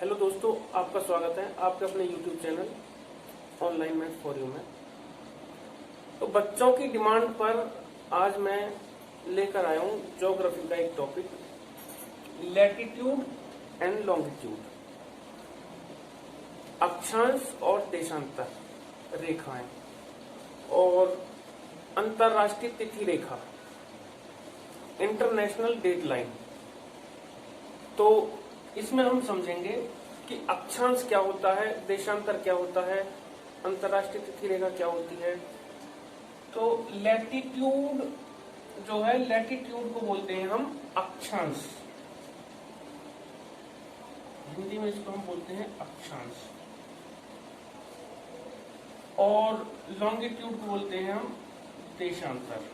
Hello दोस्तों, आपका स्वागत है आपके अपने YouTube channel online math for you में। तो बच्चों की डिमांड पर आज मैं लेकर आया हूँ ज्योग्राफी का एक टॉपिक, लैटिट्यूड एंड लॉन्गिट्यूड, अक्षांश और देशांतर रेखाएं और अंतरराष्ट्रीय तिथि रेखा, इंटरनेशनल डेडलाइन। तो इसमें हम समझेंगे कि अक्षांश क्या होता है, देशांतर क्या होता है, अंतरराष्ट्रीय तिथि रेखा क्या होती है। तो लैटिट्यूड जो है, लैटिट्यूड को बोलते हैं हम अक्षांश, हिंदी में इसको हम बोलते हैं अक्षांश, और लॉन्गिट्यूड को बोलते हैं हम देशांतर।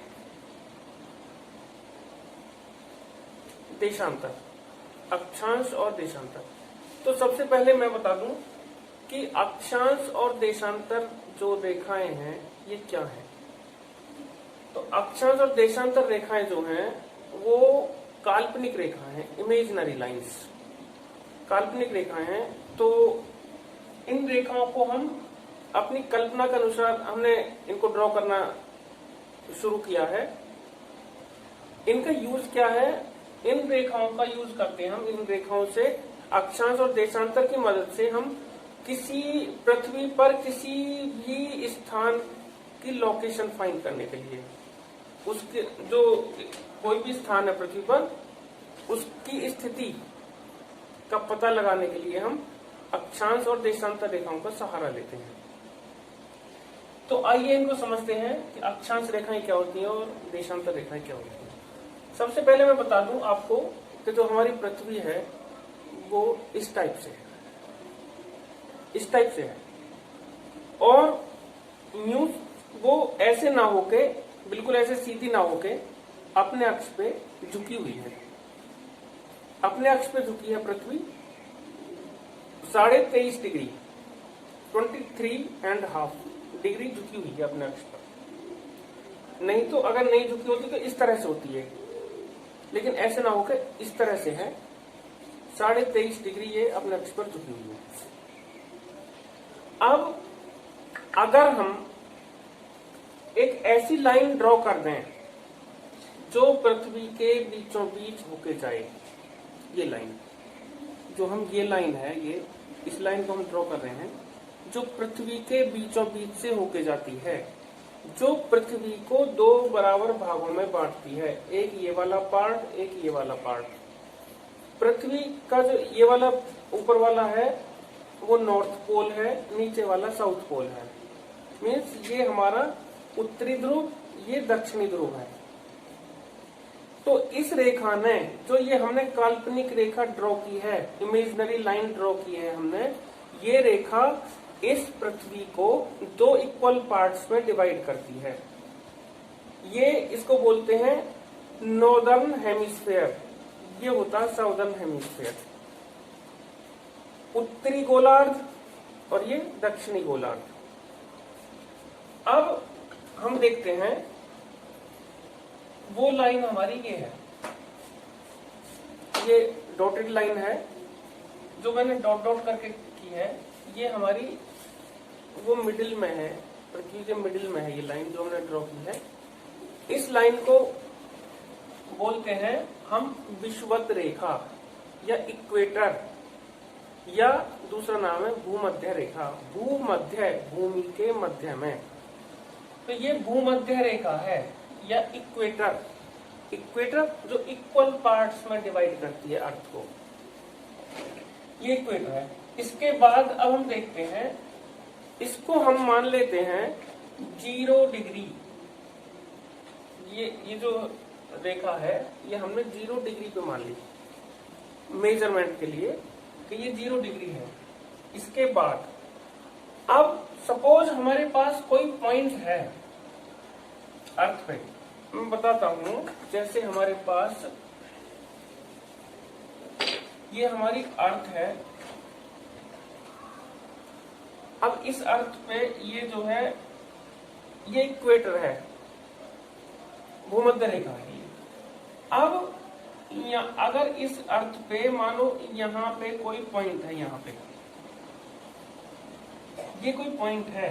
देशांतर, अक्षांश और देशांतर। तो सबसे पहले मैं बता दूं कि अक्षांश और देशांतर जो रेखाएं हैं ये क्या है। तो अक्षांश और देशांतर रेखाएं जो हैं वो काल्पनिक रेखा हैं, इमेजिनरी लाइंस, काल्पनिक रेखाएं हैं। तो इन रेखाओं को हम अपनी कल्पना के अनुसार हमने इनको ड्रॉ करना शुरू किया है। इनका यूज क्या है, इन रेखाओं का यूज करते हैं हम, इन रेखाओं से अक्षांश और देशांतर की मदद से हम किसी पृथ्वी पर किसी भी स्थान की लोकेशन फाइंड करने के लिए, उसके जो कोई भी स्थान है पृथ्वी पर उसकी स्थिति का पता लगाने के लिए हम अक्षांश और देशांतर रेखाओं का सहारा लेते हैं। तो आइए इनको समझते हैं कि अक्षांश रेखाएं क्या होती हैं और देशांतर रेखाएं क्या होती हैं। सबसे पहले मैं बता दूं आपको कि जो हमारी पृथ्वी है वो इस टाइप से है, इस टाइप से है, और न्यूज वो ऐसे ना होके, बिल्कुल ऐसे सीधी ना होके अपने अक्ष पे झुकी हुई है। अपने अक्ष पे झुकी है पृथ्वी 23.5 डिग्री, 23.5 डिग्री झुकी हुई है अपने अक्ष पर। नहीं तो अगर नहीं झुकी होती तो इस तरह से होती है, लेकिन ऐसे ना होकर इस तरह से है, 23.5 डिग्री ये अपने अक्ष पर झुकी हुई है। अब अगर हम एक ऐसी लाइन ड्रॉ कर दें जो पृथ्वी के बीचों बीच होके जाए, ये लाइन जो हम, ये लाइन है, ये इस लाइन को हम ड्रॉ कर रहे हैं जो पृथ्वी के बीचों बीच से होके जाती है, जो पृथ्वी को दो बराबर भागों में बांटती है, एक ये वाला पार्ट, एक ये वाला पार्ट। पृथ्वी का जो ये वाला ऊपर वाला है वो नॉर्थ पोल है, नीचे वाला साउथ पोल है। मीन्स ये हमारा उत्तरी ध्रुव, ये दक्षिणी ध्रुव है। तो इस रेखा ने, जो ये हमने काल्पनिक रेखा ड्रॉ की है, इमेजिनरी लाइन ड्रॉ की है हमने, ये रेखा इस पृथ्वी को दो इक्वल पार्ट्स में डिवाइड करती है। ये इसको बोलते हैं नॉर्दर्न हेमिस्फीयर, ये होता है साउदर्न हेमिस्फीयर, उत्तरी गोलार्ध, और ये दक्षिणी गोलार्ध। अब हम देखते हैं वो लाइन हमारी ये है, ये डॉटेड लाइन है जो मैंने डॉट डॉट करके की है, ये हमारी वो मिडिल में है, पृथ्वी के मिडिल में है ये लाइन जो हमने ड्रॉ की है। इस लाइन को बोलते हैं हम विषुवत रेखा या इक्वेटर, या दूसरा नाम है भूमध्य रेखा। भूमध्य, भूमि के मध्य में, तो ये भूमध्य रेखा है या इक्वेटर। इक्वेटर जो इक्वल पार्ट्स में डिवाइड करती है अर्थ को, ये इक्वेटर है। इसके बाद अब हम देखते हैं, इसको हम मान लेते हैं 0 डिग्री। ये जो रेखा है ये हमने 0 डिग्री पे मान ली मेजरमेंट के लिए कि ये 0 डिग्री है। इसके बाद अब सपोज हमारे पास कोई पॉइंट है अर्थ पे, मैं बताता हूं, जैसे हमारे पास ये हमारी अर्थ है। अब इस अर्थ पे ये जो है ये इक्वेटर है, भूमध्य रेखा है। अब अगर इस अर्थ पे मानो यहाँ पे कोई पॉइंट है, यहाँ पे ये कोई पॉइंट है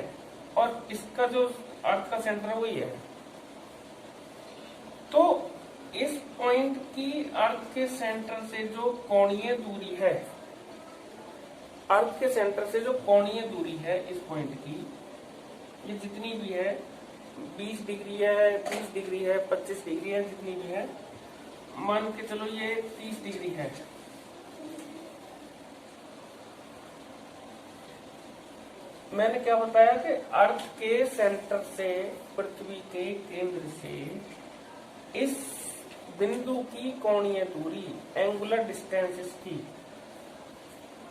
और इसका जो अर्थ का सेंटर है वो ये है, तो इस पॉइंट की अर्थ के सेंटर से जो कोणीय दूरी है, अर्थ के सेंटर से जो कोणीय दूरी है इस पॉइंट की, ये जितनी भी है 20 डिग्री है, 30 डिग्री है, 25 डिग्री है, जितनी भी है, मान के चलो ये 30 डिग्री है। मैंने क्या बताया कि अर्थ के सेंटर से, पृथ्वी के केंद्र से इस बिंदु की कोणीय दूरी, एंगुलर डिस्टेंस इसकी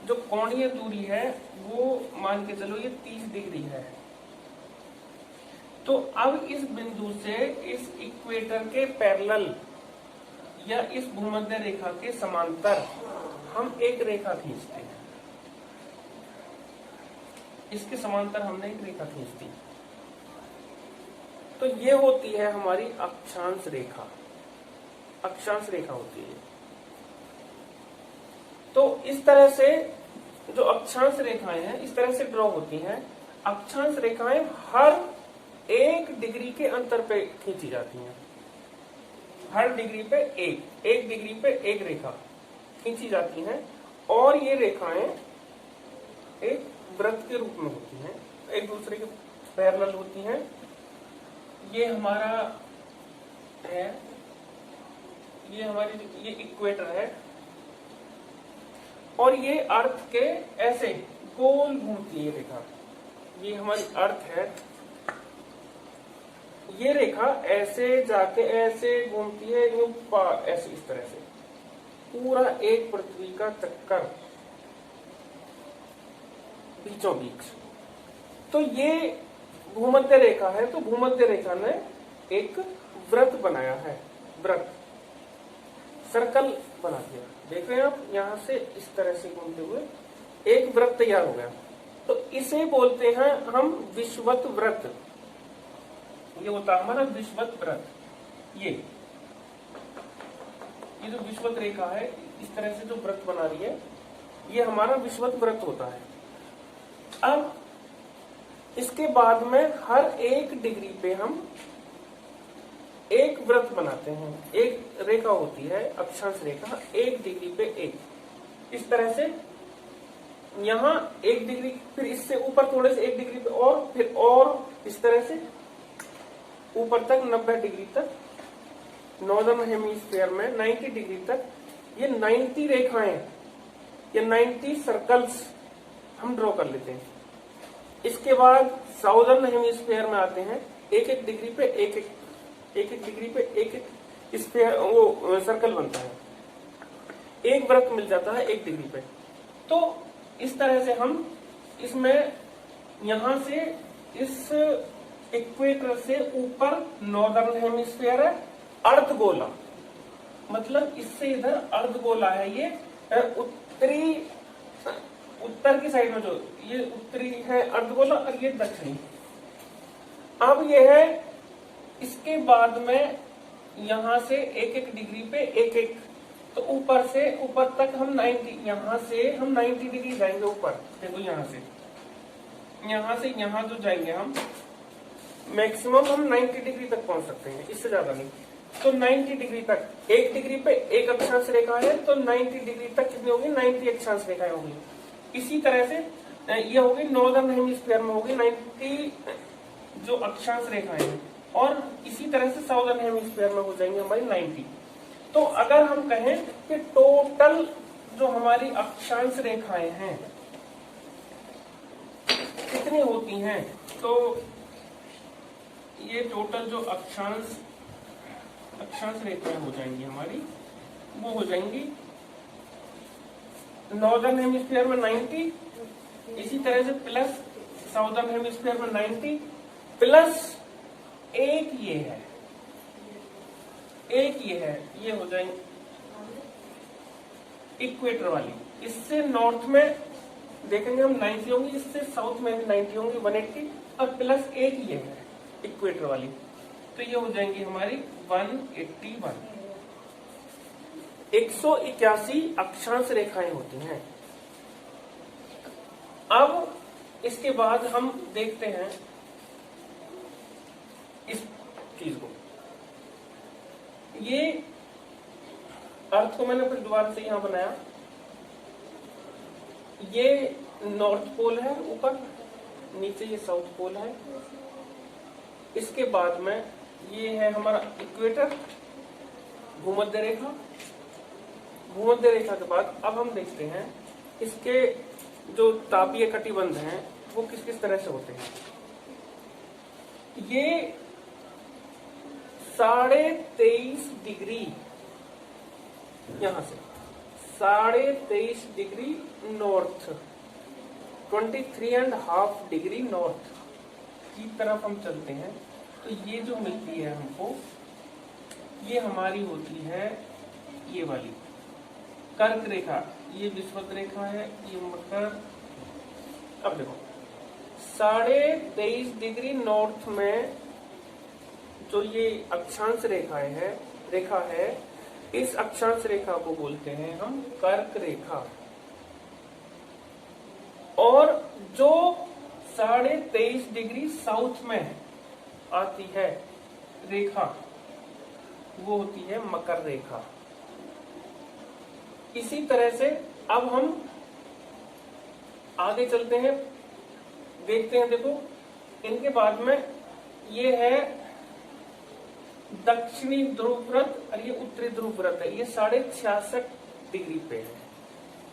जो कोणीय दूरी है वो मान के चलो ये 30 डिग्री है। तो अब इस बिंदु से इस इक्वेटर के पैरेलल या इस भूमध्य रेखा के समांतर हम एक रेखा खींचते हैं, इसके समांतर हमने एक रेखा खींच दी, तो ये होती है हमारी अक्षांश रेखा, अक्षांश रेखा होती है। तो इस तरह से जो अक्षांश रेखाएं हैं इस तरह से ड्रॉ होती हैं। अक्षांश रेखाएं हर 1 डिग्री के अंतर पे खींची जाती हैं, हर डिग्री पे एक डिग्री पे एक रेखा खींची जाती हैं, और ये रेखाएं एक वृत्त के रूप में होती हैं, एक दूसरे के पैरेलल होती हैं। ये हमारा है, ये हमारी ये इक्वेटर है, और ये अर्थ के ऐसे गोल घूमती है रेखा, ये हमारी अर्थ है। ये रेखा ऐसे जाके ऐसे घूमती है, ऐसे इस तरह से पूरा एक पृथ्वी का चक्कर बीचों बीच। तो ये भूमध्य रेखा है, तो भूमध्य रेखा ने एक वृत्त बनाया है, वृत्त, सर्कल बना दिया। देख रहे हैं आप, यहां से इस तरह से घूमते हुए एक वृत्त तैयार हो गया। तो इसे बोलते हैं हम विषुवत वृत्त। ये होता है हमारा विषुवत वृत्त। ये जो विषुवत रेखा है इस तरह से जो वृत्त बना रही है, ये हमारा विषुवत वृत्त होता है। अब इसके बाद में हर 1 डिग्री पे हम एक वृत्त बनाते हैं, एक रेखा होती है अक्षांश रेखा, 1 डिग्री पे एक, इस तरह से यहाँ 1 डिग्री, फिर इससे ऊपर थोड़े से 1 डिग्री पे और, फिर और इस तरह से ऊपर तक 90 डिग्री तक, नॉर्दर्न हेमिस्फीयर में 90 डिग्री तक, ये 90 रेखाएं, ये 90 सर्कल्स हम ड्रॉ कर लेते हैं। इसके बाद साउदर्न हेमिस्फीयर में आते हैं, 1-1 डिग्री पे एक डिग्री पे एक स्फीयर, वो सर्कल बनता है, एक वृत्त मिल जाता है 1 डिग्री पे। तो इस तरह से हम इसमें यहां से इस इक्वेटर से ऊपर नॉर्दर्न हेमिस्फीयर है, अर्धगोला, मतलब इससे इधर अर्धगोला है, ये उत्तर की साइड में जो ये उत्तरी है अर्धगोला और ये दक्षिणी। अब ये है, इसके बाद में यहां से 1-1 डिग्री पे एक, तो ऊपर से ऊपर तक हम 90, यहां से हम 90 डिग्री जाएंगे ऊपर। देखो यहां से यहां जो जाएंगे हम मैक्सिमम हम 90 डिग्री तक पहुंच सकते हैं, इससे ज्यादा नहीं। तो 90 डिग्री तक 1 डिग्री पे एक अक्षांश रेखा है, तो 90 डिग्री तक कितनी होगी, 90 अक्षांश रेखाएं होगी। इसी तरह से ये होगी नॉर्दर्न हेमिस्फीयर में होगी 90 जो अक्षांश रेखाएं हैं, और इसी तरह से साउदर्न हेमिस्फीयर में हो जाएंगे हमारी 90। तो अगर हम कहें कि टोटल जो हमारी अक्षांश रेखाएं हैं कितनी होती हैं, तो ये टोटल जो अक्षांश रेखाएं हो जाएंगी हमारी, वो हो जाएंगी नॉर्दर्न हेमिस्फीयर में 90, इसी तरह से प्लस साउदर्न हेमिस्फीयर में 90, प्लस एक ये है, ये हो जाएंगे इक्वेटर वाली। इससे नॉर्थ में देखेंगे हम 90 होंगी, इससे साउथ में भी 90 होंगी 180, और प्लस एक ये है इक्वेटर वाली, तो ये हो जाएंगी हमारी 181। 181 अक्षांश रेखाएं होती हैं। अब इसके बाद हम देखते हैं इस चीज को। ये अर्थ को मैंने फिर दोबारा से यहां बनाया। ये नॉर्थ पोल है ऊपर, नीचे ये साउथ पोल है। इसके बाद में ये है हमारा इक्वेटर, भूमध्य रेखा। भूमध्य रेखा के बाद अब हम देखते हैं इसके जो तापीय कटिबंध हैं वो किस किस तरह से होते हैं। ये 23.5 डिग्री, यहां से 23.5 डिग्री नॉर्थ, 23.5 डिग्री नॉर्थ की तरफ हम चलते हैं तो ये जो मिलती है हमको, ये हमारी होती है ये वाली कर्क रेखा। ये विषुवत रेखा है, ये मकर। अब देखो 23.5 डिग्री नॉर्थ में जो ये अक्षांश रेखा है, इस अक्षांश रेखा को बोलते हैं हम कर्क रेखा। और जो 23.5 डिग्री साउथ में आती है रेखा, वो होती है मकर रेखा। इसी तरह से अब हम आगे चलते हैं, देखते हैं। देखो इनके बाद में ये है दक्षिणी ध्रुव व्रत और ये उत्तरी ध्रुव व्रत है। ये 66.5 डिग्री पे है,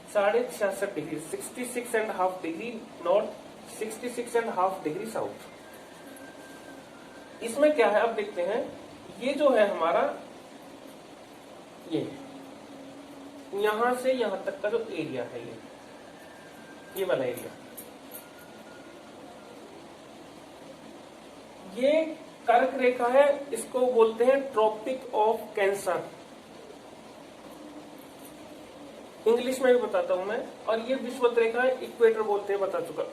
66.5 degree, 66.5 degree north, 66.5 degree south. इसमें क्या है अब देखते हैं। ये जो है हमारा, ये यहां से यहां तक का जो एरिया है, ये वाला एरिया, ये कर्क रेखा है। इसको बोलते हैं ट्रॉपिक ऑफ कैंसर, इंग्लिश में भी बताता हूं मैं। और ये विषुवत रेखा है, इक्वेटर बोलते हैं, बता चुका।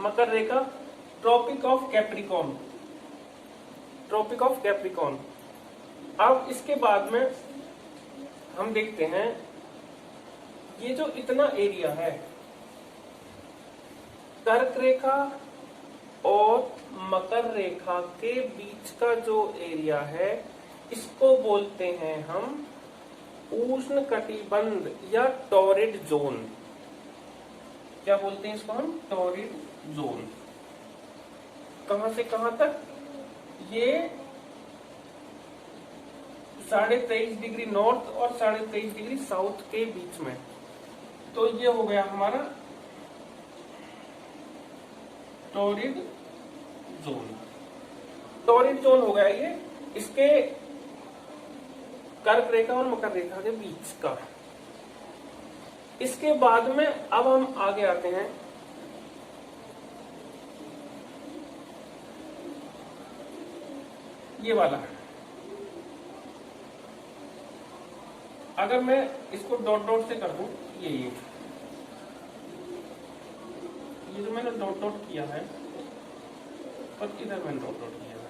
मकर रेखा tropic of Capricorn, tropic of Capricorn. अब इसके बाद में हम देखते हैं ये जो इतना एरिया है, कर्क रेखा और मकर रेखा के बीच का जो एरिया है, इसको बोलते हैं हम उष्ण कटिबंध या टॉरिड जोन। क्या बोलते हैं इसको हम? Torrid zone. कहां से कहां तक? ये 23.5 डिग्री नॉर्थ और 23.5 डिग्री साउथ के बीच में। तो ये हो गया हमारा टॉरिड जोन। टॉरिड जोन हो गया ये इसके कर्क रेखा और मकर रेखा के बीच का। इसके बाद में अब हम आगे आते हैं, ये वाला। अगर मैं इसको डॉट डॉट से कर दूं, ये जो मैंने डॉट डॉट किया है, और इधर मैंने डॉट डॉट किया है,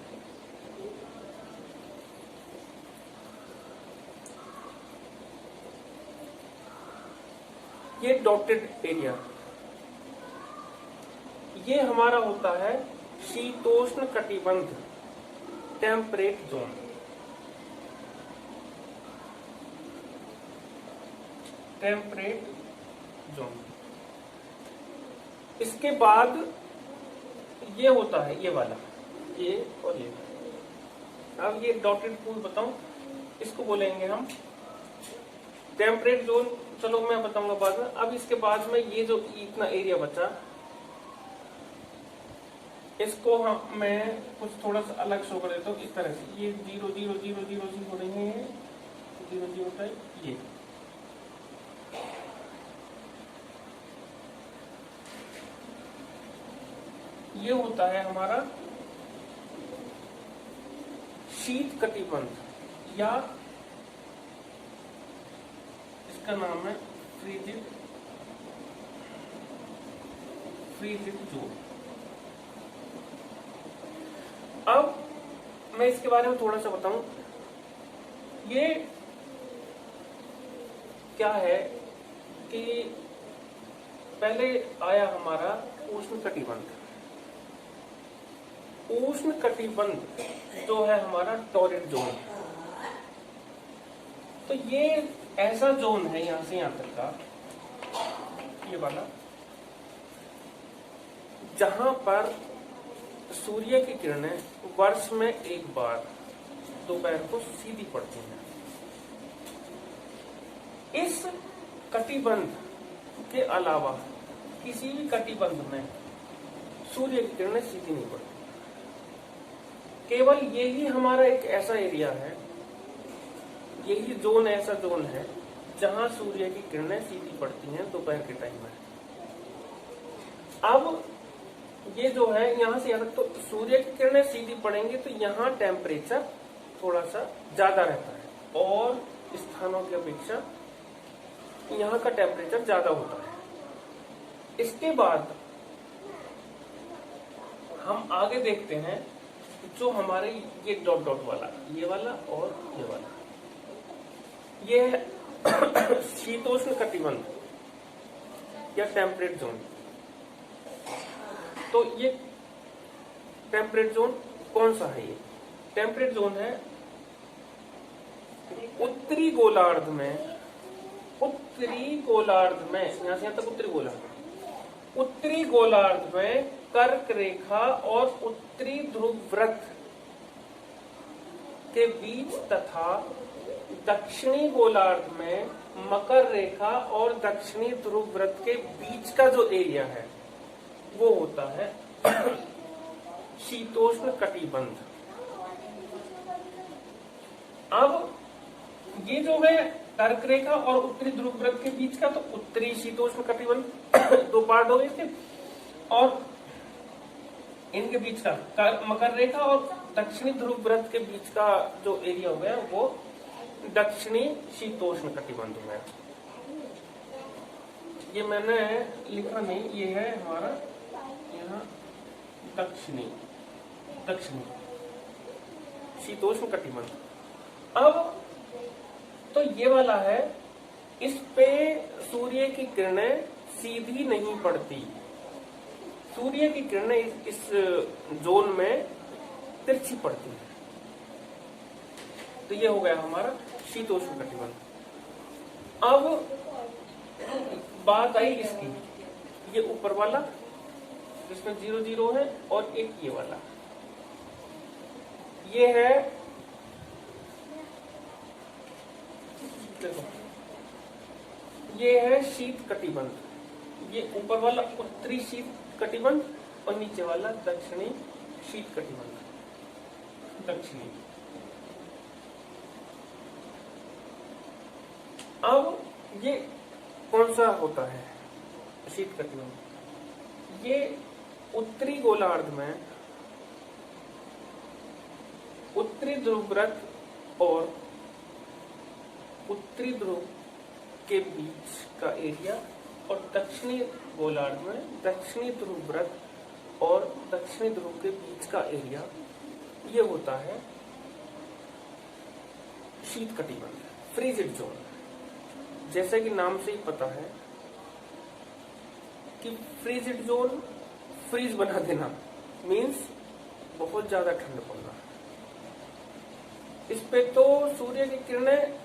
ये डॉटेड एरिया, ये हमारा होता है शीतोष्ण कटिबंध, टेम्परेट जोन। Temperate zone. इसके बाद ये होता है ये वाला, ये और ये। अब ये डॉटेड पूल बताऊं, इसको बोलेंगे हम टेम्परेट जोन। चलो मैं बताऊंगा बाद में। अब इसके बाद में ये जो इतना एरिया बचा, इसको हम मैं कुछ थोड़ा सा अलग शो कर देता हूँ इस तरह से। ये 0 0 0 0 0 हो रही है, 0 0 होता है ये होता है हमारा शीत कटिबंध, या इसका नाम है फ्रीजिड जोन। अब मैं इसके बारे में थोड़ा सा बताऊं। ये क्या है कि पहले आया हमारा उष्ण कटिबंध। उष्ण कटिबंध जो है हमारा टॉरिड जोन। तो ये ऐसा जोन है यहां से यहां तक का, ये वाला, जहां पर सूर्य की किरणें वर्ष में एक बार दोपहर को सीधी पड़ती हैं। इस कटिबंध के अलावा किसी भी कटिबंध में सूर्य की किरणें सीधी नहीं पड़ती। केवल यही हमारा एक ऐसा एरिया है, यही जोन ऐसा जोन है जहां सूर्य की किरणें सीधी पड़ती हैं दोपहर के टाइम में। अब ये जो है यहां से यहां तक, तो सूर्य की किरणें सीधी पड़ेंगी तो यहाँ टेम्परेचर थोड़ा सा ज्यादा रहता है और स्थानों की अपेक्षा यहाँ का टेम्परेचर ज्यादा होता है। इसके बाद हम आगे देखते हैं जो हमारे ये डॉट डॉट वाला, ये वाला और ये वाला, ये है शीतोष्ण कटिबंध या टेम्परेट जोन। तो ये टेम्परेट जोन कौन सा है? ये टेम्परेट जोन है उत्तरी गोलार्ध में, उत्तरी गोलार्ध में, यहां से यहां तक उत्तरी गोलार्ध, उत्तरी गोलार्ध में कर्क रेखा और उत्तरी ध्रुव वृत्त के बीच तथा दक्षिणी गोलार्ध में मकर रेखा और दक्षिणी ध्रुव वृत्त के बीच का जो एरिया है वो होता है शीतोष्ण कटिबंध। अब ये जो है कर्क रेखा और उत्तरी ध्रुव वृत्त के बीच का, तो उत्तरी शीतोष्ण कटिबंध दो पार्ट हो गए इसके, और इनके बीच का मकर रेखा और दक्षिणी ध्रुव वृत्त के बीच का जो एरिया हो गया वो दक्षिणी शीतोष्ण कटिबंध हो गया। ये मैंने लिखा नहीं, ये है हमारा यहाँ दक्षिणी शीतोष्ण कटिबंध। अब तो ये वाला है, इस पे सूर्य की किरणें सीधी नहीं पड़ती, सूर्य की किरणें इस जोन में तिरछी पड़ती है। तो ये हो गया हमारा शीतोष्ण कटिबंध। अब बात आई इसकी, ये ऊपर वाला जिसमें 0 0 है और एक ये वाला, ये है देखो, ये है शीत कटिबंध। ये ऊपर वाला उत्तरी शीत कटिबंध और नीचे वाला दक्षिणी शीत कटिबंध, दक्षिणी। अब ये कौन सा होता है शीत कटिबंध? ये उत्तरी गोलार्ध में उत्तरी ध्रुव वृत्त और उत्तरी ध्रुव के बीच का एरिया और दक्षिणी गोलार्ध में दक्षिणी ध्रुव वृत्त और दक्षिणी ध्रुव के बीच का एरिया, ये होता है शीत कटिबंध, फ्रीजिड जोन। जैसे कि नाम से ही पता है कि फ्रीजिड जोन, फ्रीज बना देना मीन्स बहुत ज्यादा ठंड पड़ना। इस पे तो सूर्य की किरणें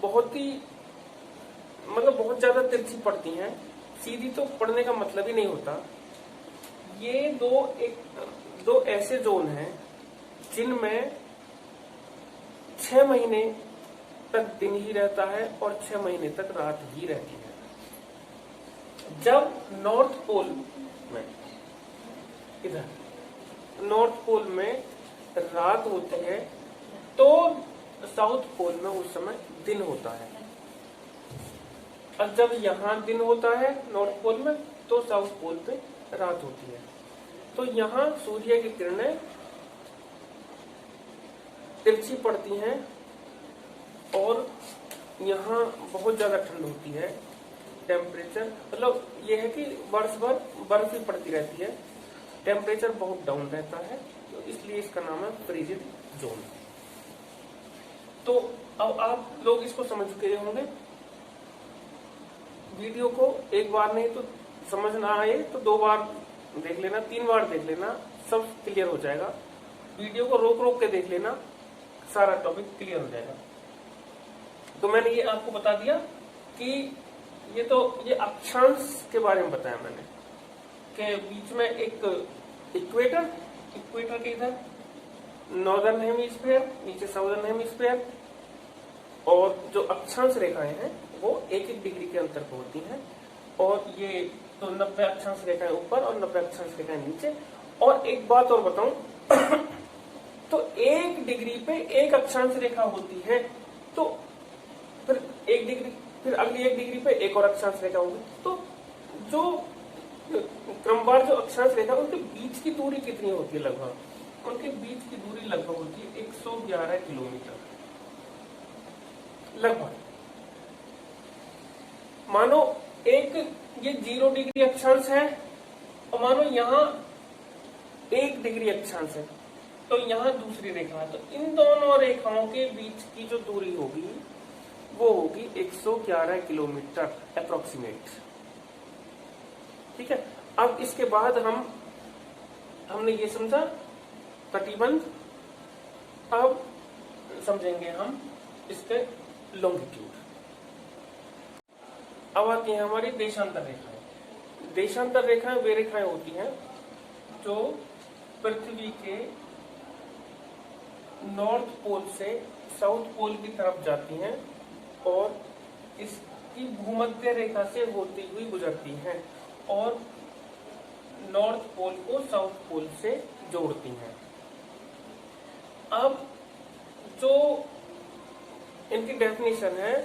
बहुत ही बहुत ज्यादा तिरछी पड़ती हैं, सीधी तो पड़ने का मतलब ही नहीं होता। ये दो ऐसे जोन हैं जिनमें 6 महीने तक दिन ही रहता है और 6 महीने तक रात ही रहती है। जब नॉर्थ पोल में, इधर नॉर्थ पोल में रात होती है तो साउथ पोल में उस समय दिन होता है, और जब यहाँ दिन होता है नॉर्थ पोल में तो साउथ पोल पे रात होती है। तो यहाँ सूर्य की किरणें तिरछी पड़ती हैं और यहाँ बहुत ज्यादा ठंड होती है। टेम्परेचर ये है कि वर्ष भर बर्फ ही पड़ती रहती है, टेम्परेचर बहुत डाउन रहता है, तो इसलिए इसका नाम है फ्रीजिड जोन। तो अब आप लोग इसको समझ गए होंगे वीडियो को एक बार नहीं तो समझ ना आए तो 2 बार देख लेना, 3 बार देख लेना, सब क्लियर हो जाएगा। वीडियो को रोक रोक के देख लेना, सारा टॉपिक क्लियर हो जाएगा। तो मैंने ये आपको बता दिया कि ये अक्षांश के बारे में बताया मैंने, के बीच में एक इक्वेटर के इधर नॉर्दर्न हेमिस्फीयर, नीचे साउदर्न हेमिस्फीयर, और जो अक्षांश रेखाएं हैं वो 1-1 डिग्री के अंतर पर होती हैं। और ये तो 90 अक्षांश रेखाएं ऊपर और 90 अक्षांश रेखाएं नीचे। और एक बात और बताऊं तो 1 डिग्री पे 1 अक्षांश रेखा होती है, तो फिर 1 डिग्री, फिर अगली 1 डिग्री पे एक और अक्षांश रेखा होगी। तो जो क्रमवार जो अक्षांश रेखा उनके बीच की दूरी कितनी होती है? लगभग उनके बीच की दूरी लगभग होती है 111 किलोमीटर लगभग। मानो एक ये 0 डिग्री अक्षांश है और मानो यहाँ 1 डिग्री अक्षांश है, तो यहाँ दूसरी रेखा है, तो इन दोनों रेखाओं के बीच की जो दूरी होगी वो होगी 111 किलोमीटर अप्रोक्सीमेट। ठीक है। अब इसके बाद हमने ये समझा कटिबंध, अब समझेंगे हम इसके लॉन्गिट्यूड। अब आती है हमारी देशांतर रेखाएं। देशांतर रेखाएं वे रेखाएं होती हैं जो पृथ्वी के नॉर्थ पोल से साउथ पोल की तरफ जाती हैं और इसकी भूमध्य रेखा से होती हुई गुजरती हैं और नॉर्थ पोल को साउथ पोल से जोड़ती हैं। अब जो इनकी डेफिनेशन है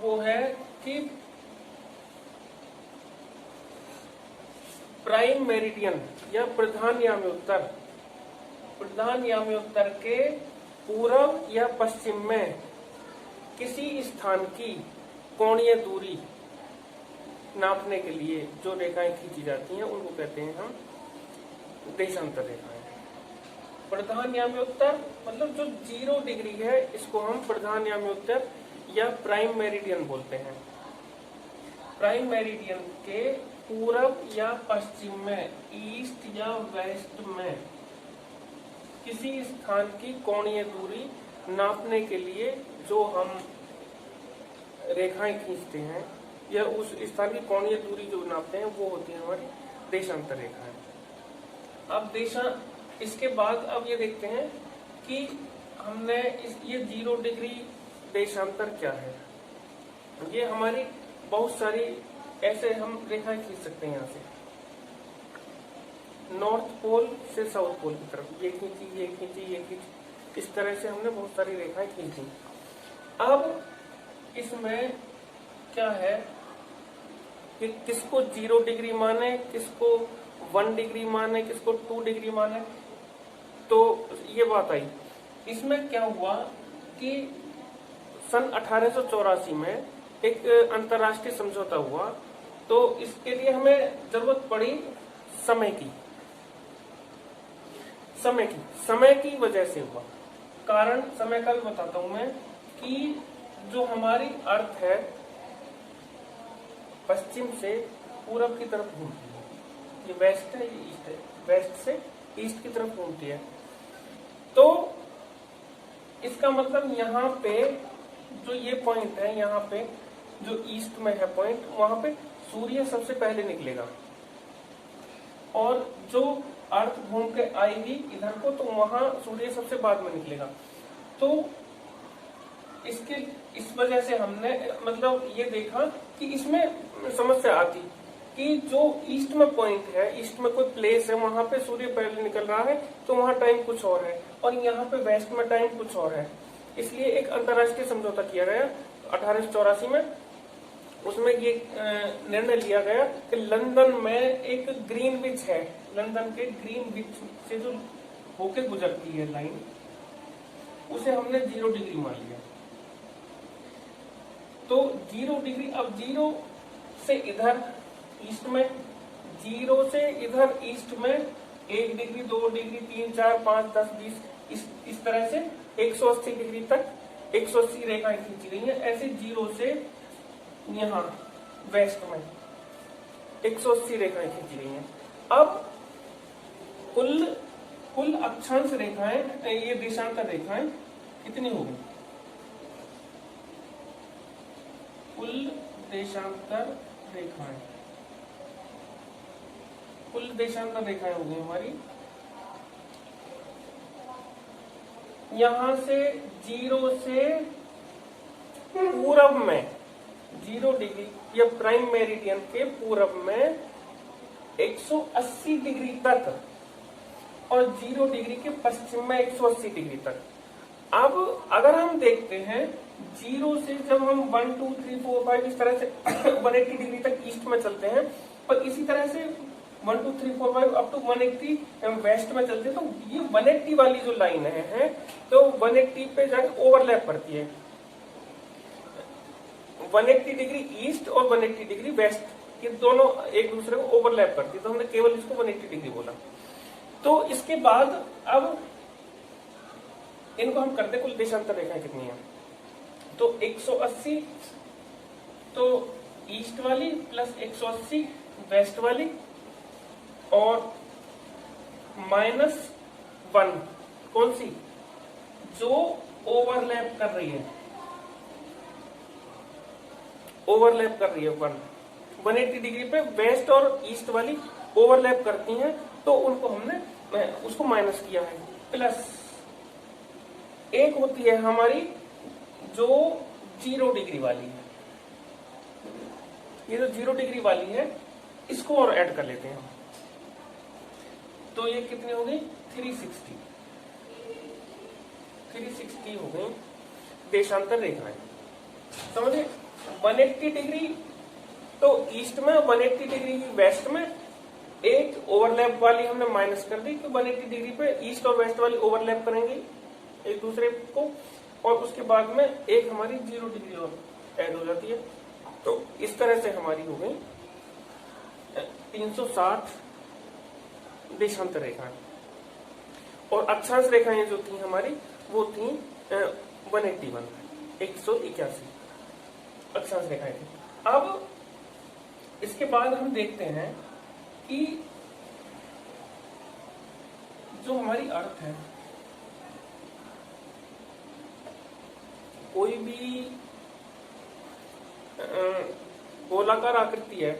वो है कि प्राइम मेरिडियन या प्रधान याम्योत्तर के पूर्व या पश्चिम में किसी स्थान की कोणीय दूरी नापने के लिए जो रेखाएं खींची जाती हैं उनको कहते हैं हम देशांतर रेखाएं। प्रधान याम्योत्तर मतलब जो 0 डिग्री है इसको हम प्रधान याम्योत्तर या प्राइम मेरिडियन बोलते हैं। प्राइम मेरिडियन के पूरब या पश्चिम में, ईस्ट या वेस्ट में किसी स्थान की कोणीय दूरी नापने के लिए जो हम रेखाएं खींचते हैं या उस स्थान की कोणीय दूरी जो नापते हैं वो होती है हमारी देशांतर रेखाएं। अब इसके बाद अब ये देखते हैं कि हमने ये 0 डिग्री देशांतर क्या है। ये हमारी बहुत सारी ऐसे हम रेखाएं खींच सकते हैं। यहाँ से नॉर्थ पोल से साउथ पोल की तरफ ये खींची, इस तरह से हमने बहुत सारी रेखाएं खींची। अब इसमें क्या है कि किसको 0 डिग्री माने, किसको 1 डिग्री माने, किसको 2 डिग्री माने। तो ये बात आई। इसमें क्या हुआ कि सन 1884 में एक अंतर्राष्ट्रीय समझौता हुआ, तो इसके लिए हमें जरूरत पड़ी समय की वजह से हुआ। कारण समय का भी बताता हूं मैं कि जो हमारी अर्थ है पश्चिम से पूरब की तरफ घूमती है, ये वेस्ट है, ये ईस्ट है, वेस्ट से ईस्ट की तरफ घूमती है। तो इसका मतलब यहाँ पे जो ये पॉइंट है, यहाँ पे जो ईस्ट में है पॉइंट, वहां पे सूर्य सबसे पहले निकलेगा और जो अर्थ घूम के आएगी इधर को तो वहां सूर्य सबसे बाद में निकलेगा। तो इस वजह से हमने मतलब ये देखा कि इसमें समस्या आती कि जो ईस्ट में पॉइंट है, ईस्ट में कोई प्लेस है, वहां पे सूर्य पहले निकल रहा है तो वहां टाइम कुछ और है और यहाँ पे वेस्ट में टाइम कुछ और है। इसलिए एक अंतर्राष्ट्रीय समझौता किया गया 1884 में। उसमें ये निर्णय लिया गया कि लंदन में एक ग्रीनविच है, लंदन के ग्रीनविच से जो होके गुजरती है लाइन, उसे हमने 0 डिग्री मान लिया। तो 0 डिग्री, अब 0 से इधर ईस्ट में, 0 से इधर ईस्ट में 1 डिग्री, 2 डिग्री, 3, 4, 5, 10, 20 इस तरह से 180 डिग्री तक 180 रेखाएं खींची गई है। ऐसे 0 से यहाँ वेस्ट में 180 रेखाएं खींची गई हैं। अब कुल अक्षांश रेखाएं, ये देशांतर रेखाएं कितनी होगी? कुल देशांतर रेखाएं, कुल देशांतर रेखाएं होगी हमारी यहां से 0 से पूरब में 0 डिग्री या प्राइम मेरिडियन के पूरब में 180 डिग्री तक और 0 डिग्री के पश्चिम में 180 डिग्री तक। अब अगर हम देखते हैं 0 से जब हम 1 2 3 4 5 इस तरह से 180 डिग्री तक ईस्ट में चलते हैं और इसी तरह से 1 2 3 4 5 अप टू 180 वेस्ट में चलते हैं, तो ये 180 वाली जो लाइन है तो 180 पे जाके ओवरलैप करती है। 180 डिग्री ईस्ट और 180 डिग्री वेस्ट, ये दोनों एक दूसरे को ओवरलैप करती है, तो हमने केवल इसको 180 डिग्री बोला। तो इसके बाद अब इनको हम करते कुल देशांतर रेखाएं कितनी है, तो 180 तो ईस्ट वाली प्लस 180 वेस्ट वाली और -1 कौन सी जो ओवरलैप कर रही है, ओवरलैप कर रही है 180 डिग्री पे वेस्ट और ईस्ट वाली ओवरलैप करती हैं, तो उनको हमने उसको माइनस किया है। प्लस एक होती है हमारी जो 0 डिग्री वाली है, ये जो 0 डिग्री वाली है इसको और ऐड कर लेते हैं हम, तो ये कितनी हो गई 360 हो गई देशांतर रेखाएं। समझे, 180 डिग्री तो ईस्ट में, 180 डिग्री वेस्ट में, एक ओवरलैप वाली हमने माइनस कर दी कि 180 डिग्री पे ईस्ट और वेस्ट वाली ओवरलैप करेंगे एक दूसरे को, और उसके बाद में एक हमारी 0 डिग्री और ऐड हो जाती है। तो इस तरह से हमारी हो गई 360 देशांतर रेखाएं, और अक्षांश रेखाएं जो थी हमारी वो थी 181 अक्षांश रेखाएं थी। अब इसके बाद हम देखते हैं कि जो हमारी अर्थ है, कोई भी गोलाकार आकृति है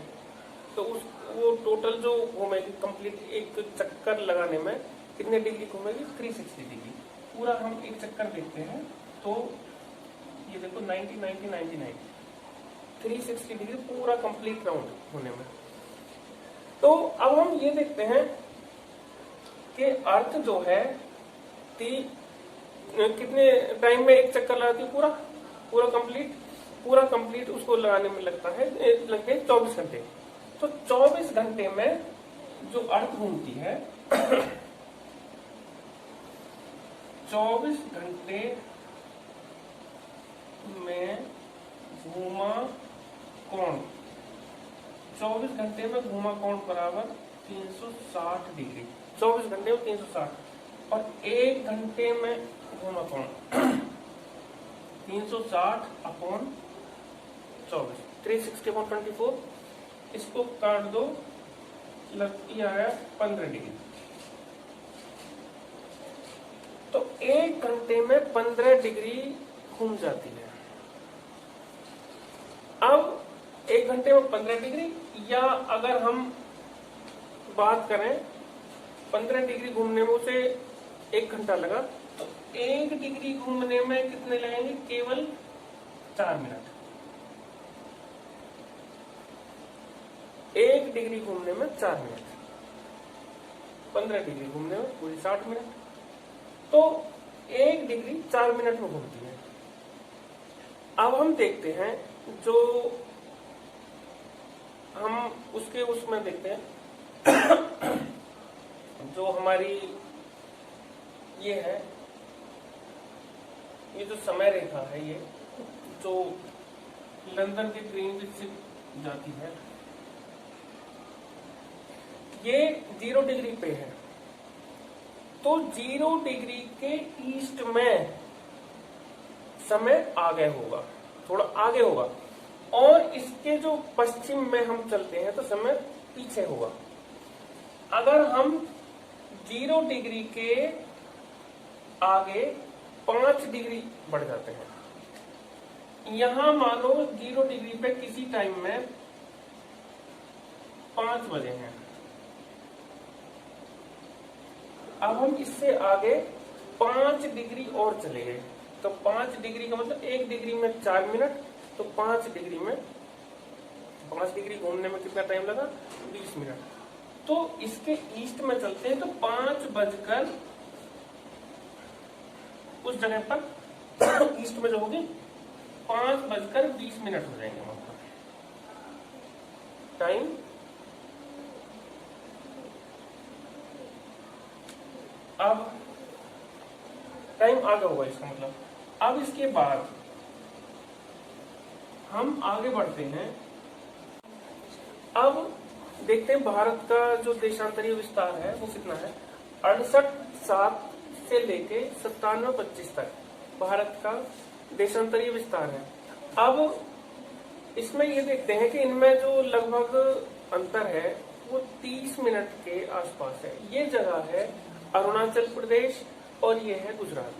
तो वो टोटल जो घूमेगी कंप्लीट एक चक्कर लगाने में कितने डिग्री घूमेगी 360 डिग्री। पूरा हम एक चक्कर देखते हैं तो ये देखो 90 90 99 360 डिग्री पूरा कंप्लीट राउंड होने में। तो अब हम ये देखते हैं कि अर्थ जो है कितने टाइम में एक चक्कर लगाती है, पूरा कंप्लीट उसको लगाने में लगता है लगते 24 घंटे। तो 24 घंटे में जो अर्थ घूमती है 24 घंटे में घूमा कोण, 24 घंटे में घूमा कोण बराबर 360 डिग्री। 24 घंटे में 360 और 1 घंटे में घूमा कोण 360 अपॉन 24 360/24, इसको काट दो, लगती है 15 डिग्री। तो 1 घंटे में 15 डिग्री घूम जाती है। अब 1 घंटे में 15 डिग्री, या अगर हम बात करें 15 डिग्री घूमने में उसे 1 घंटा लगा, तो 1 डिग्री घूमने में कितने लगेंगे, केवल 4 मिनट। 1 डिग्री घूमने में 4 मिनट, 15 डिग्री घूमने में पूरी 60 मिनट। तो 1 डिग्री 4 मिनट में घूमती है। अब हम देखते हैं जो हम उसमें देखते हैं जो हमारी ये है, ये जो समय रेखा है, ये जो लंदन के ग्रीनविच से जाती है, ये 0 डिग्री पे है। तो 0 डिग्री के ईस्ट में समय आगे होगा, थोड़ा आगे होगा। और इसके जो पश्चिम में हम चलते हैं तो समय पीछे होगा। अगर हम 0 डिग्री के आगे 5 डिग्री बढ़ जाते हैं, यहां मानो 0 डिग्री पे किसी टाइम में 5 बजे हैं, अब हम इससे आगे 5 डिग्री और चले गए, तो 5 डिग्री का मतलब 1 डिग्री में 4 मिनट, तो 5 डिग्री में 5 डिग्री घूमने में कितना टाइम लगा, 20 मिनट। तो इसके ईस्ट में चलते हैं तो 5 बजकर उस जगह पर ईस्ट में जो होगी 5 बजकर 20 मिनट हो जाएंगे वहां पर टाइम। अब टाइम आगे होगा इसका मतलब। अब इसके बाद हम आगे बढ़ते हैं। अब देखते हैं भारत का जो देशांतरीय विस्तार है वो कितना है। 68.7 से लेके 97.25 तक भारत का देशांतरीय विस्तार है। अब इसमें ये देखते हैं कि इनमें जो लगभग अंतर है वो 30 मिनट के आसपास है। ये जगह है अरुणाचल प्रदेश और ये है गुजरात।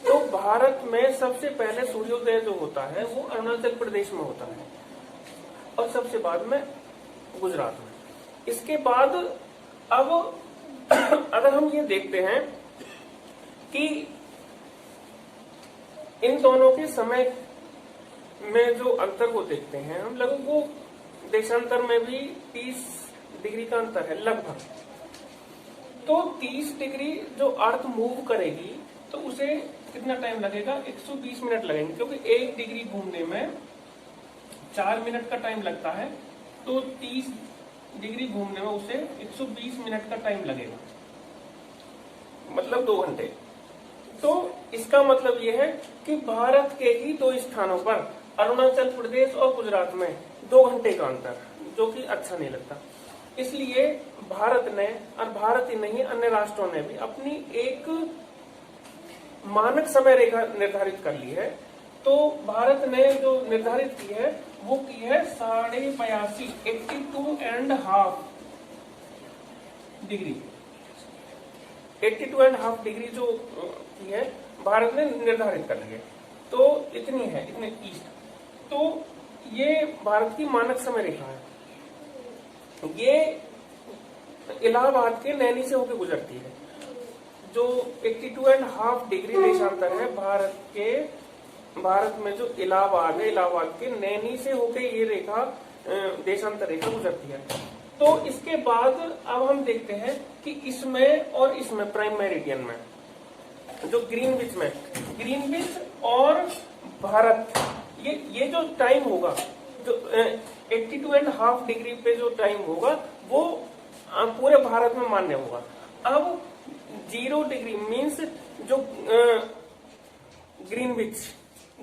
तो भारत में सबसे पहले सूर्योदय जो होता है वो अरुणाचल प्रदेश में होता है और सबसे बाद में गुजरात में। इसके बाद अब अगर हम ये देखते हैं कि इन दोनों के समय में जो अंतर को देखते हैं हम, लगभग वो देशांतर में भी 30 डिग्री का अंतर है लगभग। तो 30 डिग्री जो अर्थ मूव करेगी तो उसे कितना टाइम लगेगा, 120 मिनट लगेंगे, क्योंकि 1 डिग्री घूमने में 4 मिनट का टाइम लगता है, तो 30 डिग्री घूमने में उसे 120 मिनट का टाइम लगेगा, मतलब 2 घंटे। तो इसका मतलब यह है कि भारत के ही 2 स्थानों पर अरुणाचल प्रदेश और गुजरात में 2 घंटे का अंतर, जो कि अच्छा नहीं लगता। इसलिए भारत ने, और भारत ही नहीं अन्य राष्ट्रों ने भी अपनी एक मानक समय रेखा निर्धारित कर ली है। तो भारत ने जो निर्धारित की है वो की है 82.5 82.5 डिग्री। 82.5 डिग्री जो की है भारत ने निर्धारित कर ली है, तो इतनी है, इतने ईस्ट। तो ये भारत की मानक समय रेखा है। ये इलाहाबाद के नैनी से होकर गुजरती है। जो 82.5 डिग्री देशांतर है भारत में जो इलाहाबाद है, इलाहाबाद के नैनी से होकर ये रेखा देशांतर रेखा गुजरती है। तो इसके बाद अब हम देखते हैं कि इसमें और इसमें प्राइम मेरिडियन में जो ग्रीनविच और भारत, ये जो टाइम होगा, जो 82.5 डिग्री पे जो टाइम होगा वो पूरे भारत में मान्य होगा। अब 0 डिग्री मीन्स जो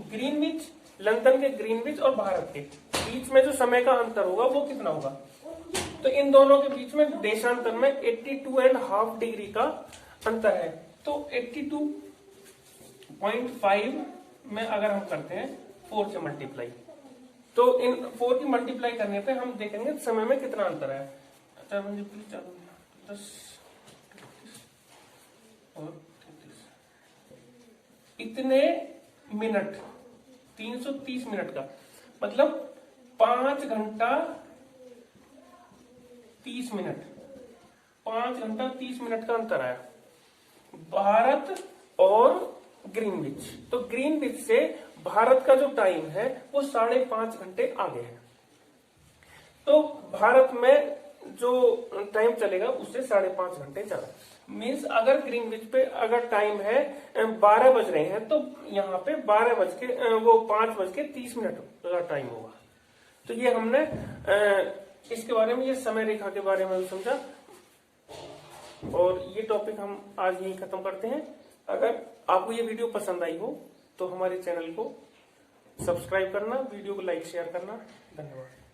ग्रीनविच लंदन के ग्रीनविच और भारत के बीच में जो समय का अंतर होगा वो कितना होगा, तो इन दोनों के बीच में देशांतर में 82.5 डिग्री का अंतर है। तो 82.5 में अगर हम करते हैं 4 से मल्टीप्लाई, तो इन 4 की मल्टीप्लाई करने पे हम देखेंगे समय में कितना अंतर है। 10 और 33 इतने मिनट, 330 मिनट का मतलब 5 घंटा 30 मिनट, 5 घंटा 30 मिनट का अंतर आया भारत और ग्रीनविच। तो ग्रीनविच से भारत का जो टाइम है वो 5.5 घंटे आगे है। तो भारत में जो टाइम चलेगा उससे 5.5 घंटे ज्यादा। मीन्स अगर ग्रीनविच पे अगर टाइम है 12 बज रहे हैं तो यहाँ पे 5:30 का टाइम होगा। तो ये हमने इसके बारे में, ये समय रेखा के बारे में समझा, और ये टॉपिक हम आज यही खत्म करते हैं। अगर आपको ये वीडियो पसंद आई हो तो हमारे चैनल को सब्सक्राइब करना, वीडियो को लाइक शेयर करना। धन्यवाद।